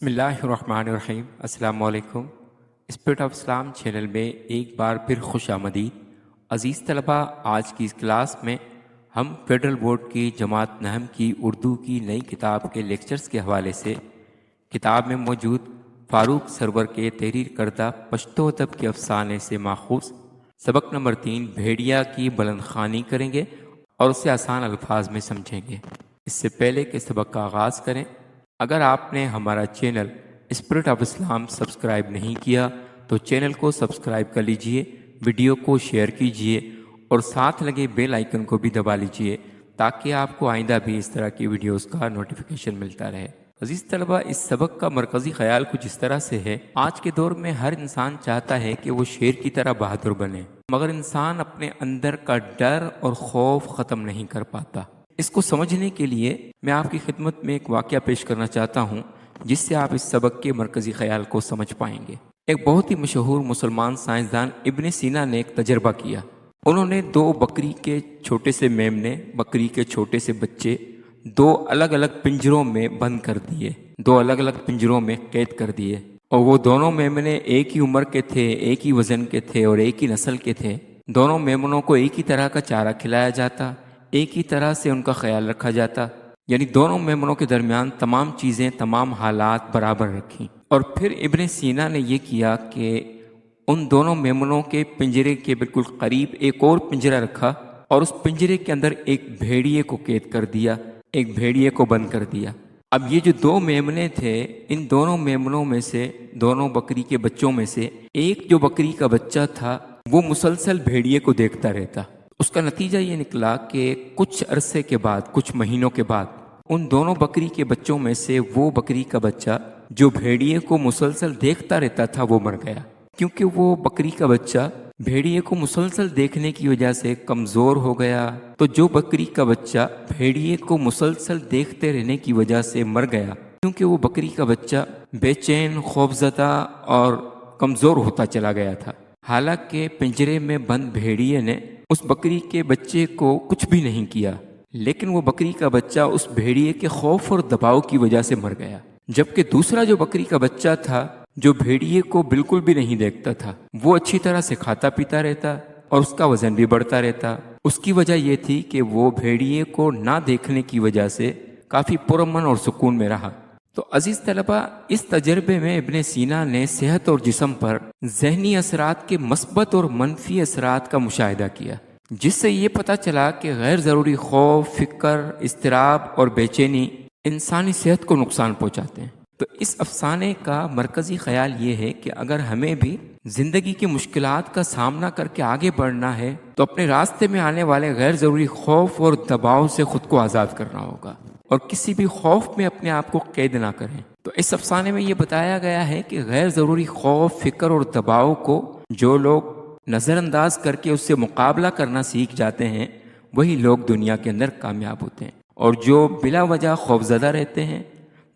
بسم اللہ الرحمن الرحیم۔ السلام علیکم۔ اسپرٹ آف اسلام چینل میں ایک بار پھر خوش آمدید۔ عزیز طلبہ، آج کی اس کلاس میں ہم فیڈرل بورڈ کی جماعت نہم کی اردو کی نئی کتاب کے لیکچرز کے حوالے سے کتاب میں موجود فاروق سرور کے تحریر کردہ پشتو ادب کے افسانے سے ماخوذ سبق نمبر 3 بھیڑیا کی بلند خوانی کریں گے اور اسے آسان الفاظ میں سمجھیں گے۔ اس سے پہلے کہ سبق کا آغاز کریں، اگر آپ نے ہمارا channel spirit of Islam subscribe نہیں کیا تو چینل کو سبسکرائب کر لیجئے، ویڈیو کو شیئر کیجئے اور ساتھ لگے بیل آئیکن کو بھی دبا لیجئے تاکہ آپ کو آئندہ بھی اس طرح کی ویڈیوز کا نوٹیفیکیشن ملتا رہے۔ عزیز طلبہ، اس سبق کا مرکزی خیال کچھ اس طرح سے ہے۔ آج کے دور میں ہر انسان چاہتا ہے کہ وہ شیر کی طرح بہادر بنے، مگر انسان اپنے اندر کا ڈر اور خوف ختم نہیں کر پاتا۔ اس کو سمجھنے کے لیے میں آپ کی خدمت میں ایک واقعہ پیش کرنا چاہتا ہوں جس سے آپ اس سبق کے مرکزی خیال کو سمجھ پائیں گے۔ ایک بہت ہی مشہور مسلمان سائنسدان ابن سینا نے ایک تجربہ کیا۔ انہوں نے 2 بکری کے چھوٹے سے میمنے، بکری کے چھوٹے سے بچے 2 الگ الگ پنجروں میں بند کر دیے، 2 الگ الگ پنجروں میں قید کر دیے، اور وہ دونوں میمنے ایک ہی عمر کے تھے، ایک ہی وزن کے تھے اور ایک ہی نسل کے تھے۔ دونوں میمنوں کو ایک ہی طرح کا چارہ کھلایا جاتا، ایک ہی طرح سے ان کا خیال رکھا جاتا، یعنی دونوں میمنوں کے درمیان تمام چیزیں، تمام حالات برابر رکھیں۔ اور پھر ابن سینا نے یہ کیا کہ ان دونوں میمنوں کے پنجرے کے بالکل قریب ایک اور پنجرہ رکھا اور اس پنجرے کے اندر ایک بھیڑیے کو قید کر دیا، ایک بھیڑیے کو بند کر دیا۔ اب یہ جو 2 میمنے تھے، ان دونوں میمنوں میں سے، دونوں بکری کے بچوں میں سے ایک جو بکری کا بچہ تھا وہ مسلسل بھیڑیے کو دیکھتا رہتا۔ اس کا نتیجہ یہ نکلا کہ کچھ عرصے کے بعد، کچھ مہینوں کے بعد، ان دونوں بکری کے بچوں میں سے وہ بکری کا بچہ جو بھیڑیے کو مسلسل دیکھتا رہتا تھا وہ مر گیا، کیونکہ وہ بکری کا بچہ بھیڑیے کو مسلسل دیکھنے کی وجہ سے کمزور ہو گیا۔ تو جو بکری کا بچہ بھیڑیے کو مسلسل دیکھتے رہنے کی وجہ سے مر گیا، کیونکہ وہ بکری کا بچہ بے چین، خوفزدہ اور کمزور ہوتا چلا گیا تھا۔ حالانکہ پنجرے میں بند بھیڑیے نے اس بکری کے بچے کو کچھ بھی نہیں کیا، لیکن وہ بکری کا بچہ اس بھیڑیے کے خوف اور دباؤ کی وجہ سے مر گیا۔ جبکہ دوسرا جو بکری کا بچہ تھا، جو بھیڑیے کو بالکل بھی نہیں دیکھتا تھا، وہ اچھی طرح سے کھاتا پیتا رہتا اور اس کا وزن بھی بڑھتا رہتا۔ اس کی وجہ یہ تھی کہ وہ بھیڑیے کو نہ دیکھنے کی وجہ سے کافی پرامن اور سکون میں رہا۔ تو عزیز طلبہ، اس تجربے میں ابن سینا نے صحت اور جسم پر ذہنی اثرات کے مثبت اور منفی اثرات کا مشاہدہ کیا، جس سے یہ پتہ چلا کہ غیر ضروری خوف، فکر، اضطراب اور بے چینی انسانی صحت کو نقصان پہنچاتے ہیں۔ تو اس افسانے کا مرکزی خیال یہ ہے کہ اگر ہمیں بھی زندگی کی مشکلات کا سامنا کر کے آگے بڑھنا ہے تو اپنے راستے میں آنے والے غیر ضروری خوف اور دباؤ سے خود کو آزاد کرنا ہوگا اور کسی بھی خوف میں اپنے آپ کو قید نہ کریں۔ تو اس افسانے میں یہ بتایا گیا ہے کہ غیر ضروری خوف، فکر اور دباؤ کو جو لوگ نظر انداز کر کے اس سے مقابلہ کرنا سیکھ جاتے ہیں، وہی لوگ دنیا کے اندر کامیاب ہوتے ہیں، اور جو بلا وجہ خوفزدہ رہتے ہیں،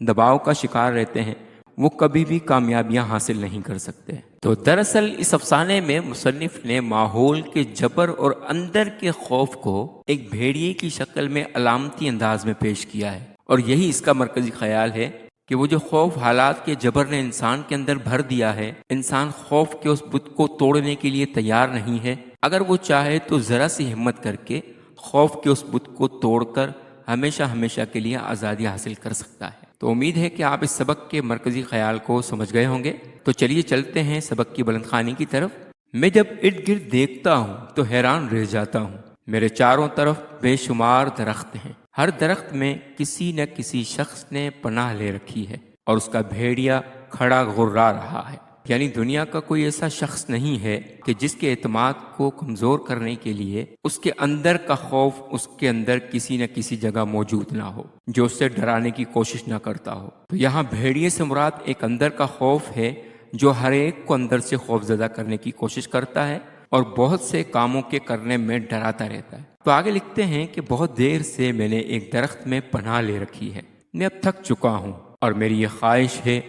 دباؤ کا شکار رہتے ہیں، وہ کبھی بھی کامیابیاں حاصل نہیں کر سکتے۔ تو دراصل اس افسانے میں مصنف نے ماحول کے جبر اور اندر کے خوف کو ایک بھیڑیے کی شکل میں علامتی انداز میں پیش کیا ہے، اور یہی اس کا مرکزی خیال ہے کہ وہ جو خوف حالات کے جبر نے انسان کے اندر بھر دیا ہے، انسان خوف کے اس بت کو توڑنے کے لیے تیار نہیں ہے۔ اگر وہ چاہے تو ذرا سی ہمت کر کے خوف کے اس بت کو توڑ کر ہمیشہ ہمیشہ کے لیے آزادی حاصل کر سکتا ہے۔ تو امید ہے کہ آپ اس سبق کے مرکزی خیال کو سمجھ گئے ہوں گے۔ تو چلیے چلتے ہیں سبق کی بلند خوانی کی طرف۔ میں جب ارد گرد دیکھتا ہوں تو حیران رہ جاتا ہوں۔ میرے چاروں طرف بے شمار درخت ہیں، ہر درخت میں کسی نہ کسی شخص نے پناہ لے رکھی ہے اور اس کا بھیڑیا کھڑا غرا رہا ہے۔ یعنی دنیا کا کوئی ایسا شخص نہیں ہے کہ جس کے اعتماد کو کمزور کرنے کے لیے اس کے اندر کا خوف اس کے اندر کسی نہ کسی جگہ موجود نہ ہو، جو اس سے ڈرانے کی کوشش نہ کرتا ہو۔ تو یہاں بھیڑیے سے مراد ایک اندر کا خوف ہے جو ہر ایک کو اندر سے خوف زدہ کرنے کی کوشش کرتا ہے اور بہت سے کاموں کے کرنے میں ڈراتا رہتا ہے۔ تو آگے لکھتے ہیں کہ بہت دیر سے میں نے ایک درخت میں پناہ لے رکھی ہے، میں اب تھک چکا ہوں اور میری یہ خواہش ہے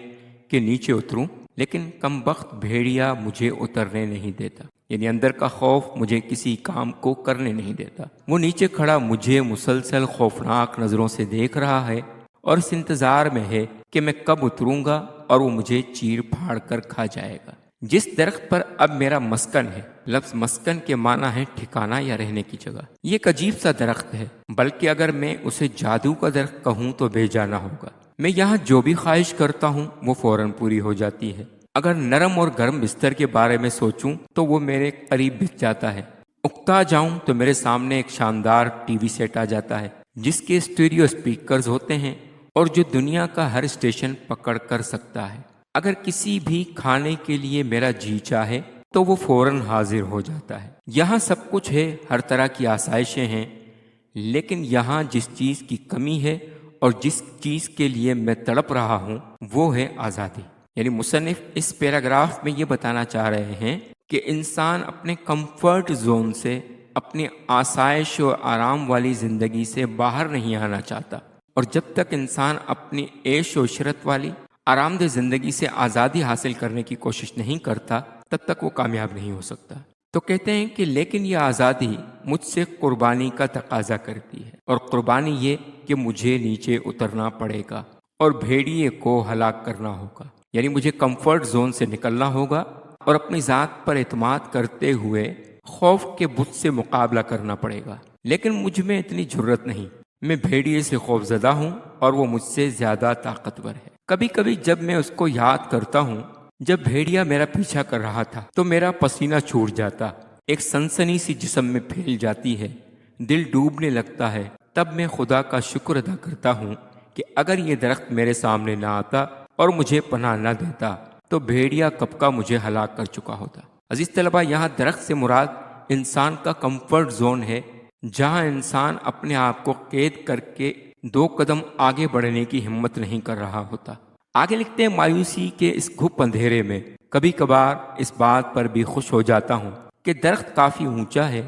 کہ نیچے اتروں، لیکن کم بخت بھیڑیا مجھے اترنے نہیں دیتا۔ یعنی اندر کا خوف مجھے کسی کام کو کرنے نہیں دیتا۔ وہ نیچے کھڑا مجھے مسلسل خوفناک نظروں سے دیکھ رہا ہے اور اس انتظار میں ہے کہ میں کب اتروں گا اور وہ مجھے چیر پھاڑ کر کھا جائے گا۔ جس درخت پر اب میرا مسکن ہے، لفظ مسکن کے معنی ہے ٹھکانہ یا رہنے کی جگہ، یہ ایک عجیب سا درخت ہے، بلکہ اگر میں اسے جادو کا درخت کہوں تو بے جانا ہوگا۔ میں یہاں جو بھی خواہش کرتا ہوں وہ فوراً پوری ہو جاتی ہے۔ اگر نرم اور گرم بستر کے بارے میں سوچوں تو وہ میرے قریب بچ جاتا ہے۔ اکتا جاؤں تو میرے سامنے ایک شاندار ٹی وی سیٹ آ جاتا ہے جس کے اسٹیریو اسپیکرز ہوتے ہیں اور جو دنیا کا ہر اسٹیشن پکڑ کر سکتا ہے۔ اگر کسی بھی کھانے کے لیے میرا جی چاہے تو وہ فوراً حاضر ہو جاتا ہے۔ یہاں سب کچھ ہے، ہر طرح کی آسائشیں ہیں، لیکن یہاں جس چیز کی کمی ہے اور جس چیز کے لیے میں تڑپ رہا ہوں وہ ہے آزادی۔ یعنی مصنف اس پیراگراف میں یہ بتانا چاہ رہے ہیں کہ انسان اپنے کمفرٹ زون سے، اپنی آسائش و آرام والی زندگی سے باہر نہیں آنا چاہتا، اور جب تک انسان اپنی عیش و عشرت والی آرام دہ زندگی سے آزادی حاصل کرنے کی کوشش نہیں کرتا تب تک وہ کامیاب نہیں ہو سکتا۔ تو کہتے ہیں کہ لیکن یہ آزادی مجھ سے قربانی کا تقاضا کرتی ہے، اور قربانی یہ کہ مجھے نیچے اترنا پڑے گا اور بھیڑیے کو ہلاک کرنا ہوگا۔ یعنی مجھے کمفرٹ زون سے نکلنا ہوگا اور اپنی ذات پر اعتماد کرتے ہوئے خوف کے بت سے مقابلہ کرنا پڑے گا۔ لیکن مجھ میں اتنی جرت نہیں، میں بھیڑیے سے خوف زدہ ہوں اور وہ مجھ سے زیادہ طاقتور ہے۔ کبھی کبھی جب میں اس کو یاد کرتا ہوں جب بھیڑیا میرا پیچھا کر رہا تھا تو میرا پسینہ چھوٹ جاتا، ایک سنسنی سی جسم میں پھیل جاتی ہے، دل ڈوبنے لگتا ہے۔ تب میں خدا کا شکر ادا کرتا ہوں کہ اگر یہ درخت میرے سامنے نہ آتا اور مجھے پناہ نہ دیتا تو بھیڑیا کب کا مجھے ہلاک کر چکا ہوتا۔ عزیز طلبہ، یہاں درخت سے مراد انسان کا کمفرٹ زون ہے، جہاں انسان اپنے آپ کو قید کر کے 2 قدم آگے بڑھنے کی ہمت نہیں کر رہا ہوتا۔ آگے لکھتے ہیں، مایوسی کے اس گھپ اندھیرے میں کبھی کبھار اس بات پر بھی خوش ہو جاتا ہوں کہ درخت کافی اونچا ہے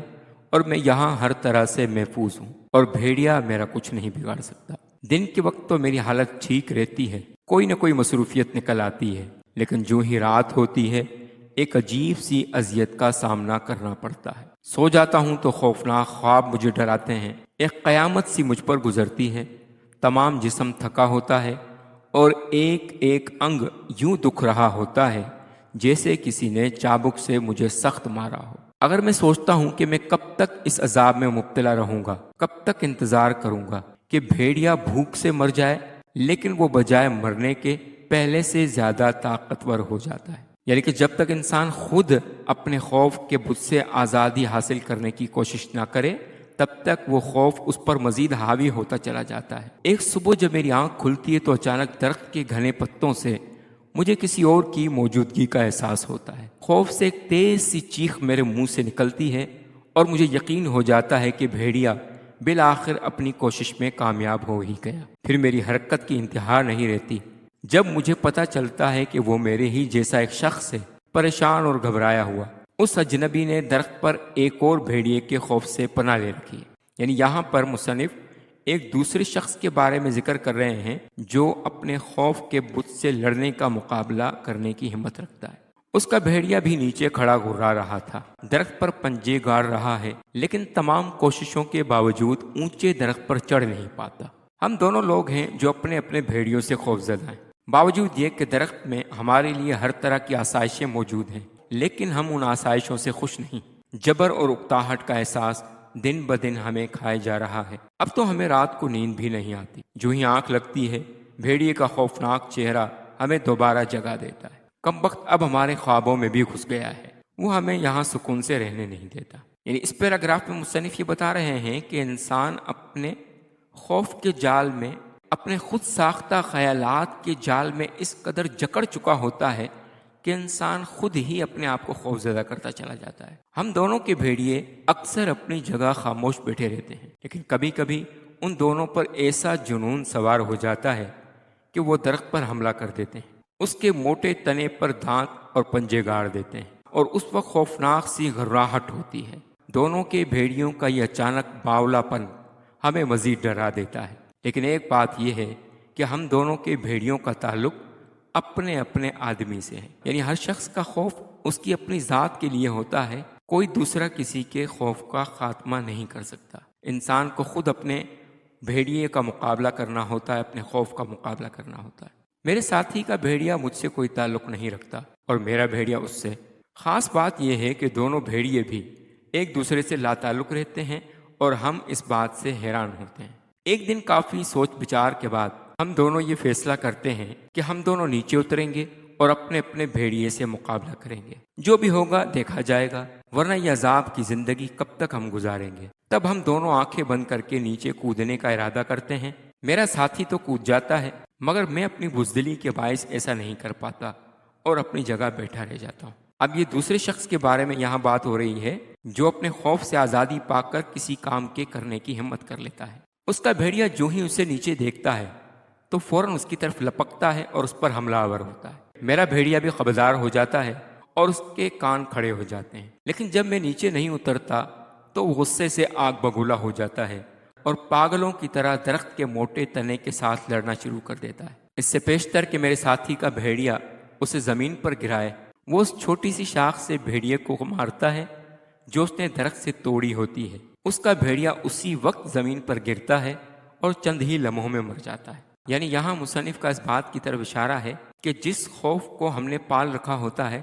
اور میں یہاں ہر طرح سے محفوظ ہوں اور بھیڑیا میرا کچھ نہیں بگاڑ سکتا۔ دن کے وقت تو میری حالت ٹھیک رہتی ہے، کوئی نہ کوئی مصروفیت نکل آتی ہے، لیکن جو ہی رات ہوتی ہے ایک عجیب سی اذیت کا سامنا کرنا پڑتا ہے۔ سو جاتا ہوں تو خوفناک خواب مجھے ڈراتے ہیں، ایک قیامت سی مجھ پر گزرتی ہے، تمام جسم تھکا ہوتا ہے اور ایک ایک انگ یوں دکھ رہا ہوتا ہے جیسے کسی نے چابک سے مجھے سخت مارا ہو۔ اگر میں سوچتا ہوں کہ میں کب تک اس عذاب میں مبتلا رہوں گا، کب تک انتظار کروں گا کہ بھیڑیا بھوک سے مر جائے، لیکن وہ بجائے مرنے کے پہلے سے زیادہ طاقتور ہو جاتا ہے۔ یعنی کہ جب تک انسان خود اپنے خوف کے بت سے آزادی حاصل کرنے کی کوشش نہ کرے تب تک وہ خوف اس پر مزید حاوی ہوتا چلا جاتا ہے۔ ایک صبح جب میری آنکھ کھلتی ہے تو اچانک درخت کے گھنے پتوں سے مجھے کسی اور کی موجودگی کا احساس ہوتا ہے۔ خوف سے ایک تیز سی چیخ میرے منہ سے نکلتی ہے اور مجھے یقین ہو جاتا ہے کہ بھیڑیا بالآخر اپنی کوشش میں کامیاب ہو ہی گیا۔ پھر میری حرکت کی انتہا نہیں رہتی جب مجھے پتہ چلتا ہے کہ وہ میرے ہی جیسا ایک شخص ہے، پریشان اور گھبرایا ہوا۔ اس اجنبی نے درخت پر ایک اور بھیڑیے کے خوف سے پناہ لے رکھی ہے۔ یعنی یہاں پر مصنف ایک دوسرے شخص کے بارے میں ذکر کر رہے ہیں جو اپنے خوف کے بت سے لڑنے کا مقابلہ کرنے کی ہمت رکھتا ہے۔ اس کا بھیڑیا بھی نیچے کھڑا گھرا رہا تھا، درخت پر پنجے گاڑ رہا ہے، لیکن تمام کوششوں کے باوجود اونچے درخت پر چڑھ نہیں پاتا۔ ہم دونوں لوگ ہیں جو اپنے اپنے بھیڑیوں سے خوفزدہ ہیں، باوجود یہ کہ درخت میں ہمارے لیے ہر طرح کی آسائشیں موجود ہیں، لیکن ہم ان آسائشوں سے خوش نہیں۔ جبر اور اکتاہٹ کا احساس دن بدن ہمیں کھائے جا رہا ہے۔ اب تو ہمیں رات کو نیند بھی نہیں آتی، جو ہی آنکھ لگتی ہے بھیڑیے کا خوفناک چہرہ ہمیں دوبارہ جگا دیتا ہے۔ کم وقت اب ہمارے خوابوں میں بھی گھس گیا ہے، وہ ہمیں یہاں سکون سے رہنے نہیں دیتا۔ یعنی اس پیراگراف میں مصنف یہ بتا رہے ہیں کہ انسان اپنے خوف کے جال میں، اپنے خود ساختہ خیالات کے جال میں اس قدر جکڑ چکا ہوتا ہے کہ انسان خود ہی اپنے آپ کو خوفزدہ کرتا چلا جاتا ہے۔ ہم دونوں کے بھیڑیے اکثر اپنی جگہ خاموش بیٹھے رہتے ہیں، لیکن کبھی کبھی ان دونوں پر ایسا جنون سوار ہو جاتا ہے کہ وہ درخت پر حملہ کر دیتے ہیں، اس کے موٹے تنے پر دانت اور پنجے گاڑ دیتے ہیں، اور اس وقت خوفناک سی گھبراہٹ ہوتی ہے۔ دونوں کے بھیڑیوں کا یہ اچانک باولا پن ہمیں مزید ڈرا دیتا ہے۔ لیکن ایک بات یہ ہے کہ ہم دونوں کے بھیڑیوں کا تعلق اپنے اپنے آدمی سے ہے، یعنی ہر شخص کا خوف اس کی اپنی ذات کے لیے ہوتا ہے، کوئی دوسرا کسی کے خوف کا خاتمہ نہیں کر سکتا۔ انسان کو خود اپنے بھیڑیے کا مقابلہ کرنا ہوتا ہے، اپنے خوف کا مقابلہ کرنا ہوتا ہے۔ میرے ساتھی کا بھیڑیا مجھ سے کوئی تعلق نہیں رکھتا اور میرا بھیڑیا اس سے۔ خاص بات یہ ہے کہ دونوں بھیڑیے بھی ایک دوسرے سے لا تعلق رہتے ہیں اور ہم اس بات سے حیران ہوتے ہیں۔ ایک دن کافی سوچ بچار کے بعد ہم دونوں یہ فیصلہ کرتے ہیں کہ ہم دونوں نیچے اتریں گے اور اپنے اپنے بھیڑیے سے مقابلہ کریں گے۔ جو بھی ہوگا دیکھا جائے گا، ورنہ یہ عذاب کی زندگی کب تک ہم گزاریں گے۔ تب ہم دونوں آنکھیں بند کر کے نیچے کودنے کا ارادہ کرتے ہیں۔ میرا ساتھی تو کود جاتا ہے، مگر میں اپنی بزدلی کے باعث ایسا نہیں کر پاتا اور اپنی جگہ بیٹھا رہ جاتا ہوں۔ اب یہ دوسرے شخص کے بارے میں یہاں بات ہو رہی ہے جو اپنے خوف سے آزادی پا کر کسی کام کے کرنے کی ہمت کر لیتا ہے۔ اس کا بھیڑیا جو ہی اسے نیچے دیکھتا ہے تو فوراً اس کی طرف لپکتا ہے اور اس پر حملہ آور ہوتا ہے۔ میرا بھیڑیا بھی خبردار ہو جاتا ہے اور اس کے کان کھڑے ہو جاتے ہیں، لیکن جب میں نیچے نہیں اترتا تو وہ غصے سے آگ بگولا ہو جاتا ہے اور پاگلوں کی طرح درخت کے موٹے تنے کے ساتھ لڑنا شروع کر دیتا ہے۔ اس سے پیشتر کہ میرے ساتھی کا بھیڑیا اسے زمین پر گرائے، وہ اس چھوٹی سی شاخ سے بھیڑیے کو مارتا ہے جو اس نے درخت سے توڑی ہوتی ہے۔ اس کا بھیڑیا اسی وقت زمین پر گرتا ہے اور چند ہی لمحوں میں مر جاتا ہے۔ یعنی یہاں مصنف کا اس بات کی طرف اشارہ ہے کہ جس خوف کو ہم نے پال رکھا ہوتا ہے،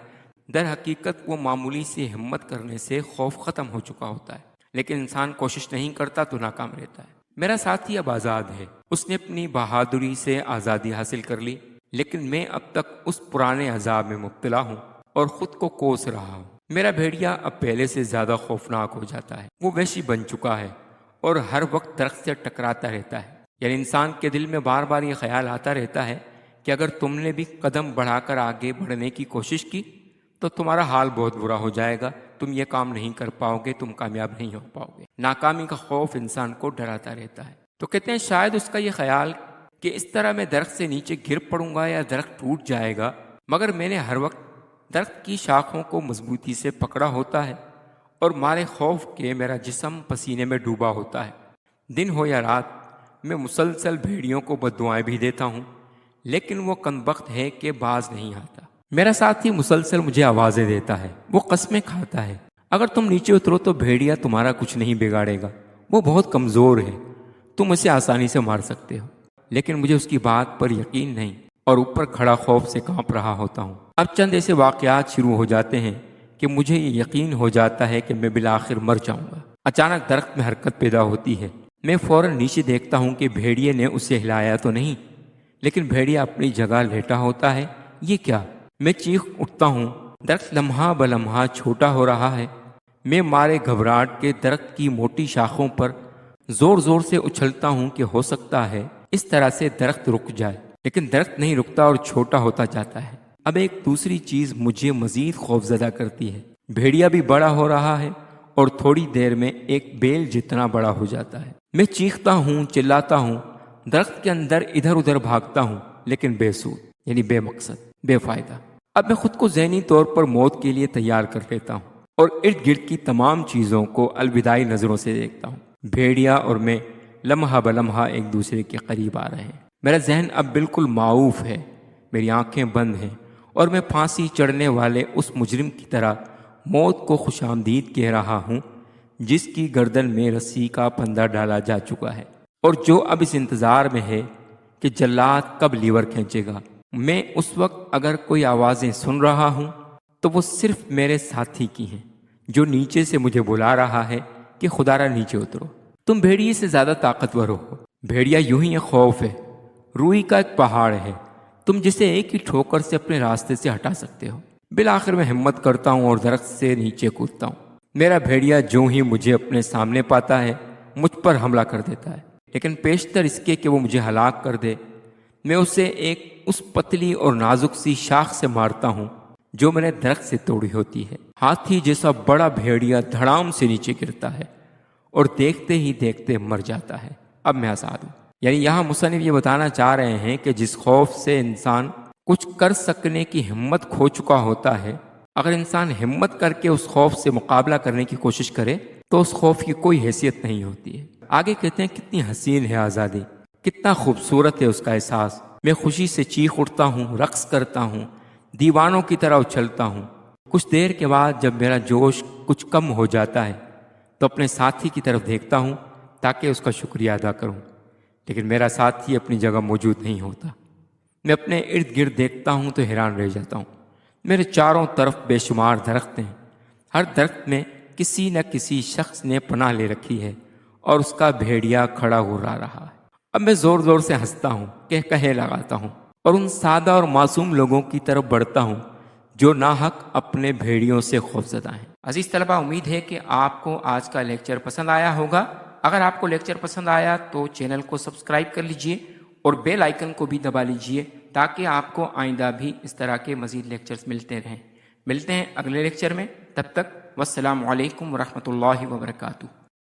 در حقیقت وہ معمولی سی ہمت کرنے سے خوف ختم ہو چکا ہوتا ہے، لیکن انسان کوشش نہیں کرتا تو ناکام رہتا ہے۔ میرا ساتھی اب آزاد ہے، اس نے اپنی بہادری سے آزادی حاصل کر لی، لیکن میں اب تک اس پرانے عذاب میں مبتلا ہوں اور خود کو کوس رہا ہوں۔ میرا بھیڑیا اب پہلے سے زیادہ خوفناک ہو جاتا ہے، وہ وحشی بن چکا ہے اور ہر وقت درخت سے ٹکراتا رہتا ہے۔ یعنی انسان کے دل میں بار بار یہ خیال آتا رہتا ہے کہ اگر تم نے بھی قدم بڑھا کر آگے بڑھنے کی کوشش کی تو تمہارا حال بہت برا ہو جائے گا، تم یہ کام نہیں کر پاؤ گے، تم کامیاب نہیں ہو پاؤ گے۔ ناکامی کا خوف انسان کو ڈراتا رہتا ہے۔ تو کہتے ہیں شاید اس کا یہ خیال کہ اس طرح میں درخت سے نیچے گر پڑوں گا یا درخت ٹوٹ جائے گا، مگر میں نے ہر وقت درخت کی شاخوں کو مضبوطی سے پکڑا ہوتا ہے اور مارے خوف کے میرا جسم پسینے میں ڈوبا ہوتا ہے۔ دن ہو یا رات میں مسلسل بھیڑیوں کو بددعائیں بھی دیتا ہوں، لیکن وہ کمبخت ہے کہ باز نہیں آتا۔ میرا ساتھی مسلسل مجھے آوازیں دیتا ہے، وہ قسمیں کھاتا ہے، اگر تم نیچے اترو تو بھیڑیا تمہارا کچھ نہیں بگاڑے گا، وہ بہت کمزور ہے، تم اسے آسانی سے مار سکتے ہو۔ لیکن مجھے اس کی بات پر یقین نہیں اور اوپر کھڑا خوف سے کانپ رہا ہوتا ہوں۔ اب چند ایسے واقعات شروع ہو جاتے ہیں کہ مجھے یہ یقین ہو جاتا ہے کہ میں بالآخر مر جاؤں گا۔ اچانک درخت میں حرکت پیدا ہوتی ہے، میں فوراً نیچے دیکھتا ہوں کہ بھیڑیے نے اسے ہلایا تو نہیں، لیکن بھیڑیا اپنی جگہ لیٹا ہوتا ہے۔ یہ کیا؟ میں چیخ اٹھتا ہوں، درخت لمحہ بلمحہ چھوٹا ہو رہا ہے۔ میں مارے گھبراہٹ کے درخت کی موٹی شاخوں پر زور زور سے اچھلتا ہوں کہ ہو سکتا ہے اس طرح سے درخت رک جائے، لیکن درخت نہیں رکتا اور چھوٹا ہوتا جاتا ہے۔ اب ایک دوسری چیز مجھے مزید خوفزدہ کرتی ہے، بھیڑیا بھی بڑا ہو رہا ہے اور تھوڑی دیر میں ایک بیل جتنا بڑا ہو جاتا ہے۔ میں چیختا ہوں، چلاتا ہوں، درخت کے اندر ادھر ادھر بھاگتا ہوں، لیکن بے سود، یعنی بے مقصد، بے فائدہ۔ اب میں خود کو ذہنی طور پر موت کے لیے تیار کر لیتا ہوں اور ارد گرد کی تمام چیزوں کو الوداعی نظروں سے دیکھتا ہوں۔ بھیڑیا اور میں لمحہ بلمحہ ایک دوسرے کے قریب آ رہے ہیں۔ میرا ذہن اب بالکل معوف ہے، میری آنکھیں بند ہیں اور میں پھانسی چڑھنے والے اس مجرم کی طرح موت کو خوش آمدید کہہ رہا ہوں جس کی گردن میں رسی کا پھندا ڈالا جا چکا ہے اور جو اب اس انتظار میں ہے کہ جلاد کب لیور کھینچے گا۔ میں اس وقت اگر کوئی آوازیں سن رہا ہوں تو وہ صرف میرے ساتھی کی ہیں جو نیچے سے مجھے بلا رہا ہے کہ خدا را نیچے اترو، تم بھیڑیے سے زیادہ طاقتور ہو۔ بھیڑیا یوں ہی ایک خوف ہے، روئی کا ایک پہاڑ ہے، تم جسے ایک ہی ٹھوکر سے اپنے راستے سے ہٹا سکتے ہو۔ بالآخر میں ہمت کرتا ہوں اور درخت سے نیچے کودتا ہوں۔ میرا بھیڑیا جو ہی مجھے اپنے سامنے پاتا ہے مجھ پر حملہ کر دیتا ہے، لیکن پیشتر اس کے کہ وہ مجھے ہلاک کر دے، میں اسے اس پتلی اور نازک سی شاخ سے مارتا ہوں جو میں نے درخت سے توڑی ہوتی ہے۔ ہاتھی جیسا بڑا بھیڑیا دھڑام سے نیچے گرتا ہے اور دیکھتے ہی دیکھتے مر جاتا ہے۔ اب میں آزاد ہوں۔ یعنی یہاں مصنف یہ بتانا چاہ رہے ہیں کہ جس خوف سے انسان کچھ کر سکنے کی ہمت کھو چکا ہوتا ہے، اگر انسان ہمت کر کے اس خوف سے مقابلہ کرنے کی کوشش کرے تو اس خوف کی کوئی حیثیت نہیں ہوتی ہے۔ آگے کہتے ہیں کتنی حسین ہے آزادی، کتنا خوبصورت ہے اس کا احساس۔ میں خوشی سے چیخ اٹھتا ہوں، رقص کرتا ہوں، دیوانوں کی طرح اچھلتا ہوں۔ کچھ دیر کے بعد جب میرا جوش کچھ کم ہو جاتا ہے تو اپنے ساتھی کی طرف دیکھتا ہوں تاکہ اس کا شکریہ ادا کروں۔ لیکن میرا ساتھی اپنی جگہ موجود نہیں ہوتا۔ میں اپنے ارد گرد دیکھتا ہوں تو حیران رہ جاتا ہوں۔ میرے چاروں طرف بے شمار درخت ہیں، ہر درخت میں کسی نہ کسی شخص نے پناہ لے رکھی ہے اور اس کا بھیڑیا کھڑا ہرا رہا ہے۔ اب میں زور زور سے ہنستا ہوں، کہے لگاتا ہوں اور ان سادہ اور معصوم لوگوں کی طرف بڑھتا ہوں جو ناحق اپنے بھیڑیوں سے خوفزدہ ہیں۔ عزیز طلبہ، امید ہے کہ آپ کو آج کا لیکچر پسند آیا ہوگا۔ اگر آپ کو لیکچر پسند آیا تو چینل کو سبسکرائب کر لیجئے اور بیل آئیکن کو بھی دبا لیجئے تاکہ آپ کو آئندہ بھی اس طرح کے مزید لیکچرز ملتے رہیں۔ ملتے ہیں اگلے لیکچر میں، تب تک والسلام علیکم ورحمۃ اللہ وبرکاتہ۔